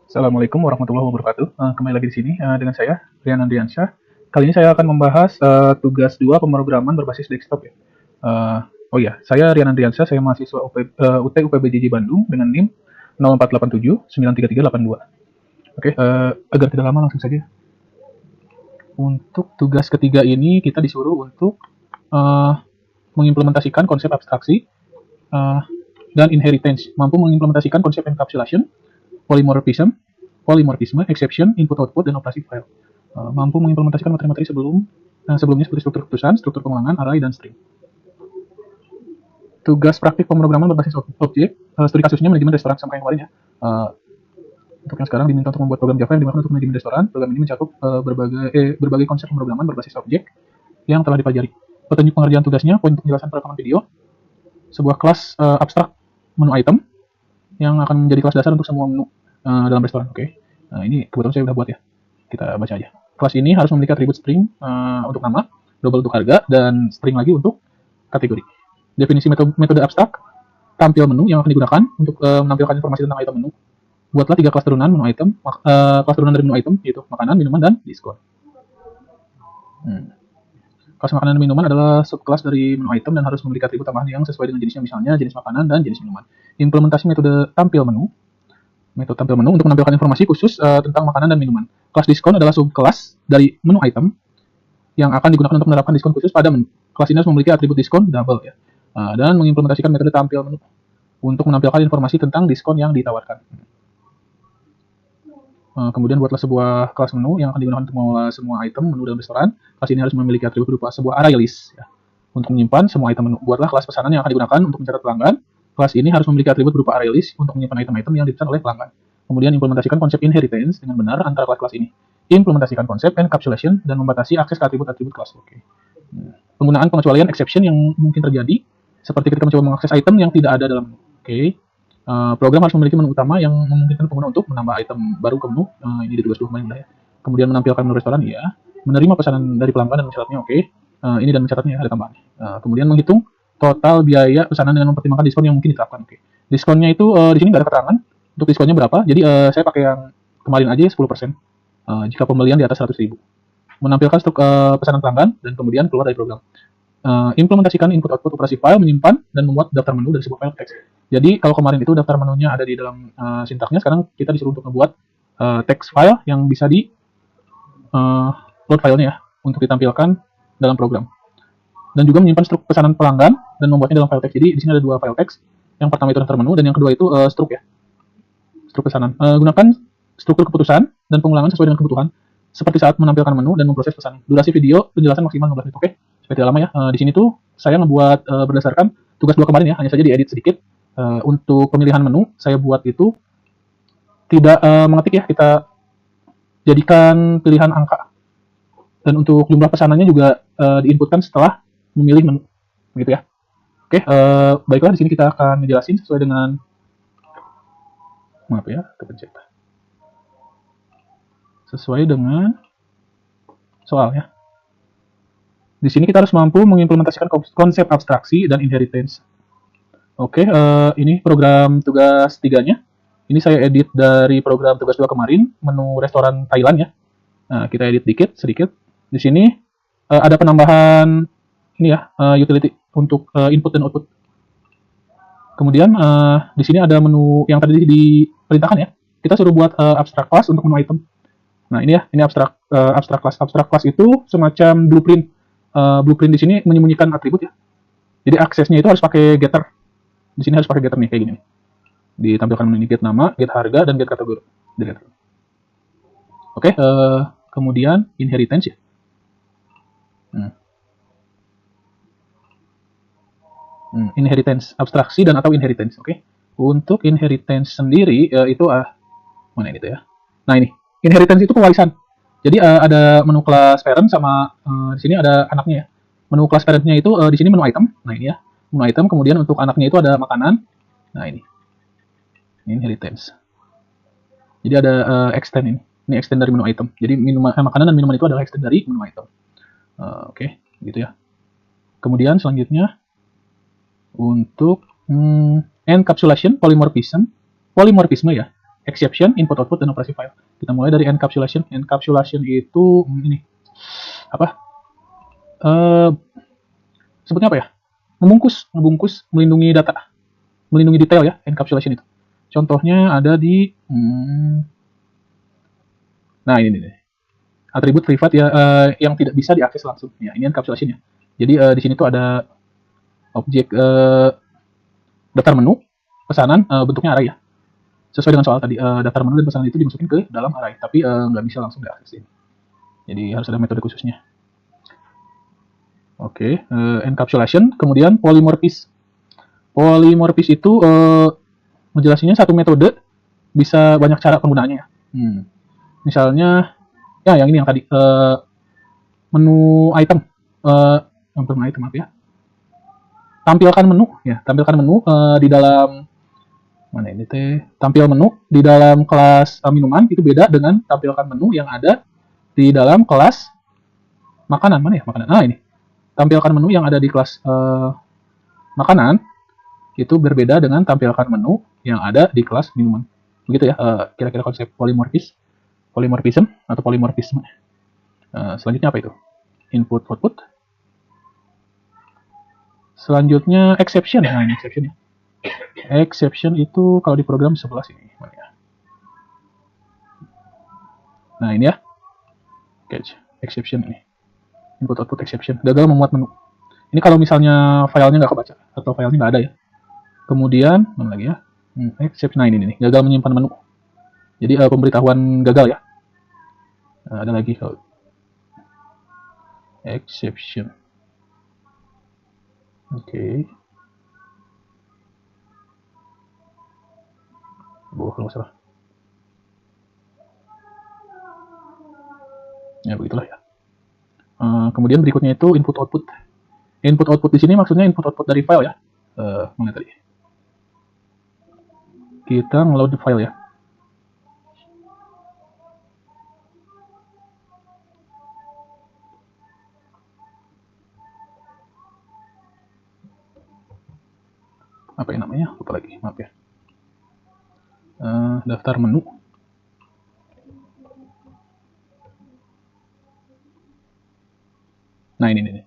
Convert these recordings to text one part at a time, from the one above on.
Assalamualaikum warahmatullahi wabarakatuh. Kembali lagi di sini dengan saya, Rian Andriansyah. Kali ini saya akan membahas tugas 2 pemrograman berbasis desktop ya. Oh iya, saya Rian Andriansyah, saya mahasiswa UT UPBJJ Bandung dengan NIM 0487933382. Oke, agar tidak lama langsung saja. Untuk tugas ketiga ini kita disuruh untuk mengimplementasikan konsep abstraksi dan inheritance, mampu mengimplementasikan konsep encapsulation, polymorphism, exception, input-output, dan operasi file. Mampu mengimplementasikan materi-materi sebelumnya seperti struktur keputusan, struktur pengulangan, array, dan string. Tugas praktik pemrograman berbasis objek, studi kasusnya manajemen restoran sama yang kemarin ya. Untuk yang sekarang diminta untuk membuat program Java yang digunakan untuk manajemen restoran. Program ini mencakup berbagai konsep pemrograman berbasis objek yang telah dipelajari. Petunjuk pengerjaan tugasnya, poin untuk penjelasan perekaman video, sebuah kelas abstrak menu item yang akan menjadi kelas dasar untuk semua menu dalam restoran. Oke. Nah, ini kebetulan saya udah buat ya. Kita baca aja. Kelas ini harus memiliki atribut string untuk nama, double untuk harga, dan string lagi untuk kategori. Definisi metode abstrak, tampil menu yang akan digunakan untuk menampilkan informasi tentang item menu. Buatlah 3 kelas turunan menu item, kelas turunan dari menu item, yaitu makanan, minuman, dan diskon. Kelas makanan dan minuman adalah subkelas dari menu item dan harus memiliki atribut tambahan yang sesuai dengan jenisnya, misalnya jenis makanan dan jenis minuman. Implementasi metode tampil menu untuk menampilkan informasi khusus tentang makanan dan minuman. Kelas diskon adalah subkelas dari menu item yang akan digunakan untuk menerapkan diskon khusus pada menu. Kelas ini harus memiliki atribut diskon double ya. Dan mengimplementasikan metode tampil menu untuk menampilkan informasi tentang diskon yang ditawarkan. Kemudian buatlah sebuah kelas menu yang akan digunakan untuk mengolah semua item menu dalam restoran. Kelas ini harus memiliki atribut berupa sebuah array list ya, untuk menyimpan semua item menu. Buatlah kelas pesanan yang akan digunakan untuk mencatat pelanggan. Kelas ini harus memiliki atribut berupa array list untuk menyimpan item-item yang dipesan oleh pelanggan. Kemudian implementasikan konsep inheritance dengan benar antara kelas-kelas ini. Implementasikan konsep encapsulation dan membatasi akses ke atribut-atribut kelas. Oke. Penggunaan pengecualian exception yang mungkin terjadi, seperti ketika mencoba mengakses item yang tidak ada dalam menu. Oke. Program harus memiliki menu utama yang memungkinkan pengguna untuk menambah item baru ke menu. Ini di tugas 2 kemarin ya. Kemudian menampilkan menu restoran ya. Menerima pesanan dari pelanggan dan mencatatnya. Oke. Ini dan mencatatnya ada tambahan. Kemudian menghitung total biaya pesanan dengan mempertimbangkan diskon yang mungkin diterapkan. Oke. Diskonnya itu di sini nggak ada keterangan untuk diskonnya berapa. Jadi saya pakai yang kemarin aja 10%. Jika pembelian di atas 100.000. Menampilkan pesanan pelanggan dan kemudian keluar dari program. Implementasikan input-output operasi file, menyimpan dan membuat daftar menu dari sebuah file teks. Jadi kalau kemarin itu daftar menunya ada di dalam sintaksnya, sekarang kita disuruh untuk membuat text file yang bisa di load filenya ya, untuk ditampilkan dalam program. Dan juga menyimpan struk pesanan pelanggan dan membuatnya dalam file teks. Jadi di sini ada 2 file teks. Yang pertama itu daftar menu dan yang kedua itu struk ya. Struk pesanan. Gunakan struktur keputusan dan pengulangan sesuai dengan kebutuhan seperti saat menampilkan menu dan memproses pesan. Durasi video penjelasan maksimal 15 menit. Oke. Supaya tidak lama ya. Di sini tuh saya ngebuat berdasarkan tugas 2 kemarin ya, hanya saja diedit sedikit. Untuk pemilihan menu saya buat itu tidak mengetik ya, kita jadikan pilihan angka. Dan untuk jumlah pesanannya juga diinputkan setelah memilih menu, begitu ya. Oke, baiklah di sini kita akan menjelasin sesuai dengan kepencet. Sesuai dengan soalnya. Di sini kita harus mampu mengimplementasikan konsep abstraksi dan inheritance. Oke, ini program tugas 3-nya. Ini saya edit dari program tugas 2 kemarin, menu restoran Thailand ya. Nah, kita edit sedikit. Di sini ada penambahan ini ya, utility untuk input dan output. Kemudian di sini ada menu yang tadi diperintahkan ya. Kita suruh buat abstract class untuk menu item. Nah, ini ya, ini abstract class. Abstract class itu semacam blueprint. Blueprint di sini menyembunyikan atribut ya. Jadi aksesnya itu harus pakai getter. Di sini harus pakai getter nih kayak gini. Ditampilkan menu get nama, get harga, dan get kategori. Oke, kemudian inheritance ya. Inheritance, abstraksi dan atau inheritance. Oke. Untuk inheritance sendiri itu mana gitu ya. Nah, ini inheritance itu pewarisan. Jadi ada menu kelas parent sama di sini ada anaknya ya. Menu kelas parentnya itu di sini menu item. Nah, ini ya. Menu item, kemudian untuk anaknya itu ada makanan. Nah, ini inheritance. Jadi ada extend ini. Ini extend dari menu item. Jadi makanan dan minuman itu adalah extend dari menu item. Oke, gitu ya. Kemudian selanjutnya untuk encapsulation, polymorphism ya. exception, input output, dan operasi file. Kita mulai dari encapsulation. Encapsulation itu ini apa? Sebutnya apa ya? Membungkus, melindungi data, melindungi detail ya, encapsulation itu. Contohnya ada di nah ini nih. Atribut privat ya yang tidak bisa diakses langsung. Ya, ini encapsulation ya. Jadi di sini tuh ada objek daftar menu, pesanan, bentuknya array ya. Sesuai dengan soal tadi, daftar menu dan pesanan itu dimasukin ke dalam array, tapi nggak bisa langsung diakses ini. Jadi harus ada metode khususnya. Oke, encapsulation, kemudian polymorphism. Polymorphism itu menjelaskannya satu metode, bisa banyak cara penggunaannya ya. Misalnya, ya yang ini yang tadi, menu item, menu item apa ya? Tampilkan menu ya, tampilkan menu di dalam mana ini teh? Tampil menu di dalam kelas minuman itu beda dengan tampilkan menu yang ada di dalam kelas makanan. Mana ya makanan? Nah ini, tampilkan menu yang ada di kelas makanan itu berbeda dengan tampilkan menu yang ada di kelas minuman. Begitu ya, kira-kira konsep polymorphism atau polymorphism. Selanjutnya apa itu? Input output. Selanjutnya exception. Nah ini exception ya. Exception itu kalau di program sebelah sini. Mana ya? Nah ini ya. Catch exception ini. Input output exception. Gagal memuat menu. Ini kalau misalnya filenya nggak kebaca atau filenya nggak ada ya. Kemudian mana lagi ya? Exception. Nah ini nih. Gagal menyimpan menu. Jadi pemberitahuan gagal ya. Ada lagi kalau exception. Oke. Kalau salah. Ya begitulah ya. Kemudian berikutnya itu input output. Input output di sini maksudnya input output dari file ya. Mana tadi? Kita ngeload file ya. Apa yang namanya? Lupa lagi, maaf ya. Daftar menu. Nah ini.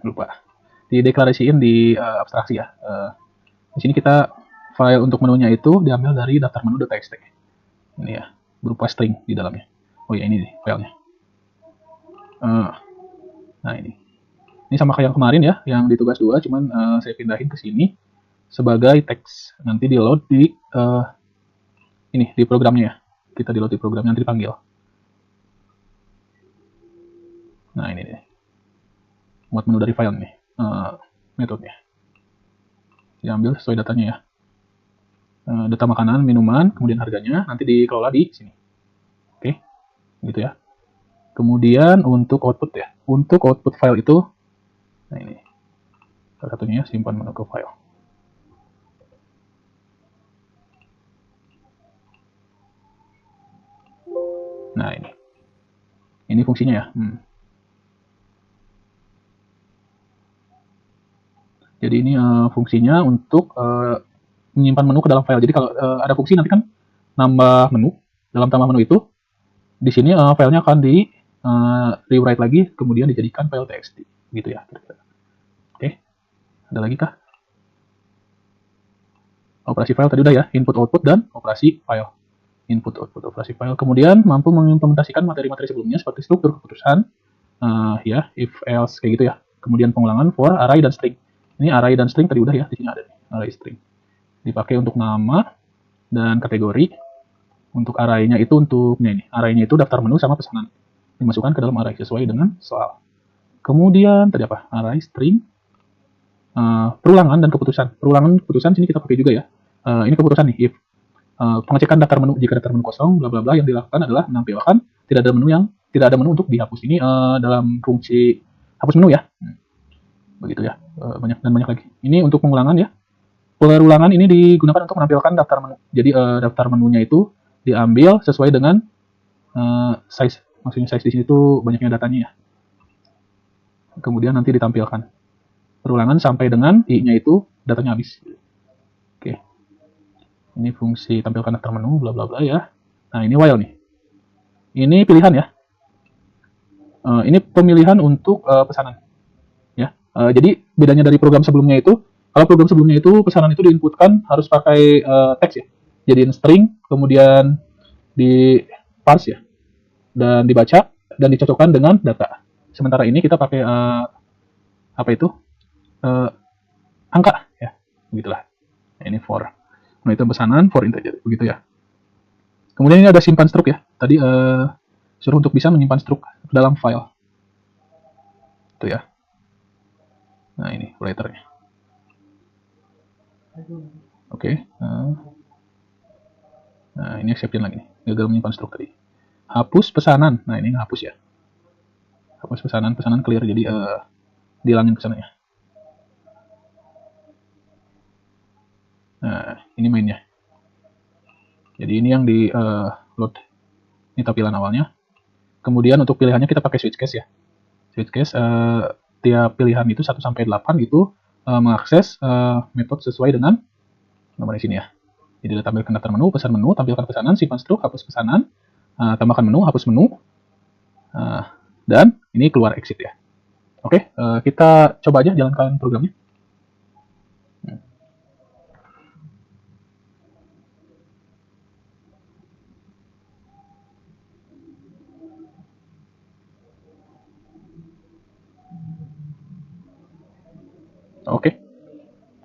Lupa. Dideklarasiin di abstraksi ya. Di sini kita file untuk menunya itu diambil dari daftar menu.txt. Ini ya, berupa string di dalamnya. Oh ya ini nih filenya. Nah ini sama kayak yang kemarin ya, yang di tugas 2, cuman saya pindahin ke sini sebagai teks. Nanti di load di ini di programnya ya. Kita di load di programnya nanti dipanggil. Nah ini nih. Muat menu dari file nih. Metodenya. Diambil sesuai datanya ya. Data makanan, minuman, kemudian harganya nanti dikelola di sini. Oke. Gitu ya. Kemudian untuk output ya. Untuk output file itu nah ini. Salah satunya simpan menu ke file. Nah ini. Ini fungsinya ya. Jadi ini fungsinya untuk menyimpan menu ke dalam file. Jadi kalau ada fungsi nanti kan nambah menu, dalam tambah menu itu di sini filenya akan di rewrite lagi, kemudian dijadikan file txt, gitu ya. Oke, ada lagi kah? Operasi file tadi udah ya, input output dan operasi file. Input output operasi file. Kemudian mampu mengimplementasikan materi-materi sebelumnya seperti struktur keputusan, ya, if else kayak gitu ya. Kemudian pengulangan for array dan string. Ini array dan string tadi udah ya, di sini ada nih, array string. Dipakai untuk nama dan kategori. Untuk array-nya itu array-nya itu daftar menu sama pesanan. Dimasukkan ke dalam array sesuai dengan soal. Kemudian tadi apa? Array string, perulangan dan keputusan. Perulangan keputusan sini kita pakai juga ya. Ini keputusan nih, if pengecekan daftar menu, jika daftar menu kosong, bla bla bla, yang dilakukan adalah menampilkan tidak ada menu untuk dihapus. Ini dalam fungsi hapus menu ya. Begitu ya, banyak lagi. Ini untuk pengulangan ya. Perulangan ini digunakan untuk menampilkan daftar menu. Jadi daftar menunya itu diambil sesuai dengan size. Maksudnya size di sini tuh banyaknya datanya ya. Kemudian nanti ditampilkan. Perulangan sampai dengan i-nya itu datanya habis. Oke. Ini fungsi tampilkan daftar menu, bla bla bla ya. Nah, ini while nih. Ini pilihan ya. Ini pemilihan untuk pesanan. Ya. Jadi bedanya dari program sebelumnya itu, kalau program sebelumnya itu pesanan itu diinputkan harus pakai teks ya. Jadiin string, kemudian di parse ya, dan dibaca dan dicocokkan dengan data. Sementara ini kita pakai apa itu angka ya, begitulah. Ini for, nah itu pesanan for integer, begitu ya. Kemudian ini ada simpan struk ya. Tadi suruh untuk bisa menyimpan struk dalam file. Itu ya. Nah ini writernya. Oke. Nah ini exception lagi nih. Gagal menyimpan struk tadi. Hapus pesanan. Nah ini hapus ya. Hapus pesanan clear, jadi dihilangin pesanannya. Nah ini mainnya. Jadi ini yang di load. Ini tampilan awalnya. Kemudian untuk pilihannya kita pakai switch case ya. Switch case tiap pilihan itu 1 sampai 8 itu mengakses metode sesuai dengan nomor di sini ya. Jadi tampilkan daftar menu, pesan menu, tampilkan pesanan, simpan struk, hapus pesanan, tambahkan menu, hapus menu, dan ini keluar exit ya. Oke, kita coba aja jalankan programnya. Oke,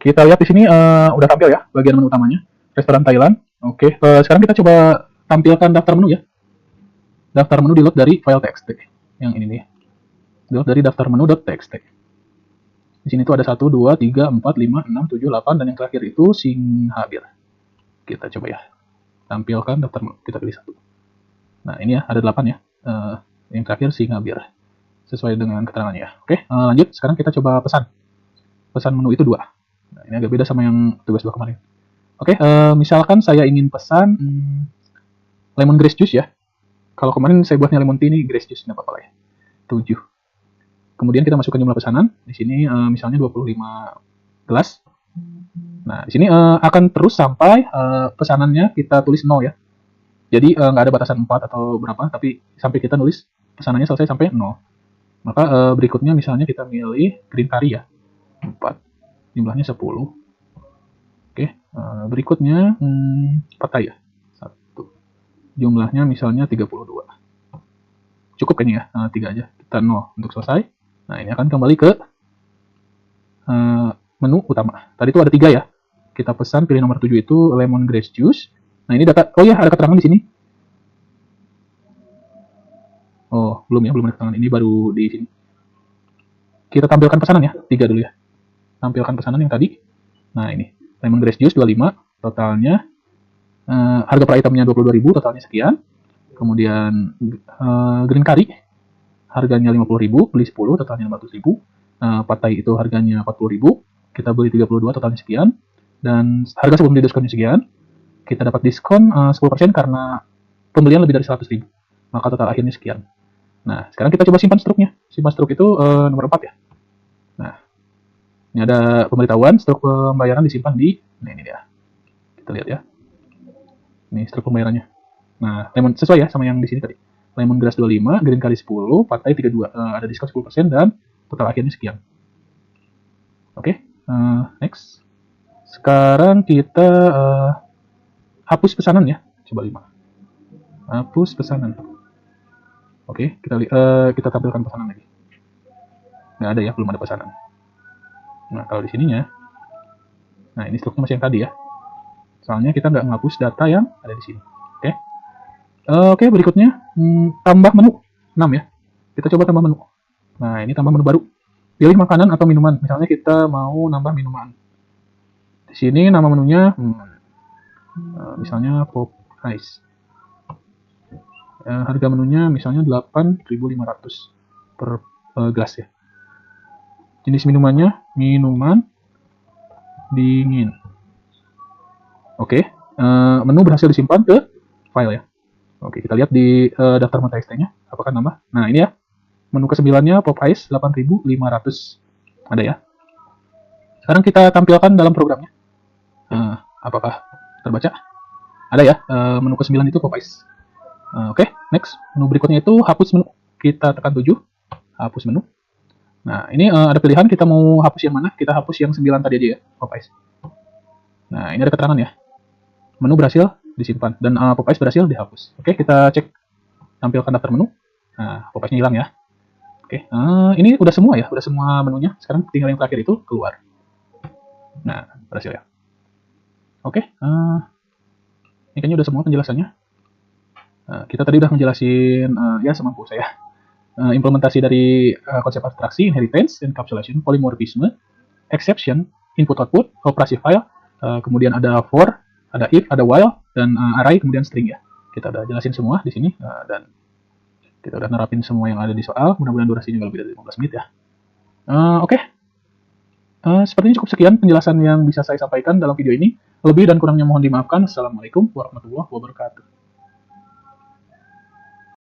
kita lihat di sini udah tampil ya bagian menu utamanya, restoran Thailand. Oke, sekarang kita coba tampilkan daftar menu ya. Daftar menu di load dari file txt yang ini nih. Di load dari daftar menu.txt. Di sini tuh ada 1, 2, 3, 4, 5, 6, 7, 8, dan yang terakhir itu Singhabir. Kita coba ya. Tampilkan daftar menu. Kita pilih 1. Nah, ini ya, ada 8 ya. Yang terakhir Singhabir. Sesuai dengan keterangannya ya. Oke, lanjut. Sekarang kita coba pesan. Pesan menu itu 2. Nah, ini agak beda sama yang tugas 2 kemarin. Oke, misalkan saya ingin pesan lemon grass juice ya. Kalau kemarin saya buatnya lemon tea, ini grass juice, nggak apa-apa lah ya. 7. Kemudian kita masukkan jumlah pesanan. Di sini misalnya 25 gelas. Nah, di sini akan terus sampai pesanannya kita tulis 0 ya. Jadi nggak ada batasan 4 atau berapa, tapi sampai kita nulis pesanannya selesai sampai 0. Maka berikutnya misalnya kita milih green curry ya. 4. Jumlahnya 10. Oke, berikutnya petai ya. 1. Jumlahnya misalnya 32. Cukup kayaknya ya, 3 aja. Kita 0 untuk selesai. Nah, ini akan kembali ke menu utama. Tadi itu ada 3 ya. Kita pesan pilih nomor 7 itu lemon grass juice. Nah, ini data. Oh ya, ada keterangan di sini. Oh, belum ya, belum ada keterangan. Ini baru di sini. Kita tampilkan pesanan ya, 3 dulu ya. Tampilkan pesanan yang tadi. Nah, ini lemon grass juice 25, totalnya harga per itemnya 22.000, totalnya sekian. Kemudian green curry harganya 50.000, beli 10, totalnya 500.000. Patai itu harganya 40.000, kita beli 32, totalnya sekian. Dan harga sebelum didiskonnya sekian. Kita dapat diskon 10% karena pembelian lebih dari 100.000. Maka total akhirnya sekian. Nah, sekarang kita coba simpan struknya. Simpan struk itu nomor 4 ya. Nah, ini ada pemberitahuan struk pembayaran disimpan di, nah ini dia. Kita lihat ya. Ini struk pembayarannya. Nah, lemon sesuai ya sama yang di sini tadi. Lemon grass 25, green curry 10, patai 32. Ada diskon 10% dan total akhirnya sekian. Oke, next. Sekarang kita hapus pesanan ya. Coba 5. Hapus pesanan. Oke, kita tampilkan pesanan lagi. Nggak ada ya, belum ada pesanan. Nah, kalau di sininya, nah ini struknya masih yang tadi ya. Soalnya kita nggak menghapus data yang ada di sini. Oke. Oke, berikutnya tambah menu 6 ya. Kita coba tambah menu. Nah, ini tambah menu baru. Pilih makanan atau minuman. Misalnya kita mau nambah minuman. Di sini nama menunya misalnya pop ice. Harga menunya misalnya 8.500 per gelas ya. Jenis minumannya minuman dingin. Oke, menu berhasil disimpan ke file ya. Oke, kita lihat di daftar menu txt-nya apakah nambah. Nah, ini ya. Menu ke-9-nya pop ice 8.500. Ada ya. Sekarang kita tampilkan dalam programnya. Apakah terbaca. Ada ya, menu ke-9 itu Popeyes. Oke, next. Menu berikutnya itu hapus menu. Kita tekan 7, hapus menu. Nah, ini ada pilihan kita mau hapus yang mana. Kita hapus yang 9 tadi aja ya, Popeyes. Nah, ini ada keterangan ya. Menu berhasil disimpan dan Popeyes berhasil dihapus. Oke, kita cek tampilkan daftar menu. Nah, Popeyesnya hilang ya. Oke, ini udah semua ya, udah semua menunya. Sekarang tinggal yang terakhir itu keluar. Nah, berhasil ya. Oke, ini kayaknya udah semua penjelasannya. Kita tadi udah menjelasin ya semampu saya implementasi dari konsep abstraksi, inheritance, encapsulation, polymorphisme, exception, input-output, operasi file, kemudian ada for, ada if, ada while, dan array, kemudian string ya. Kita udah jelasin semua di sini, dan kita udah nerapin semua yang ada di soal. Mudah-mudahan durasinya nggak lebih dari 15 menit ya. Oke. Sepertinya cukup sekian penjelasan yang bisa saya sampaikan dalam video ini. Lebih dan kurangnya mohon dimaafkan. Assalamualaikum warahmatullahi wabarakatuh.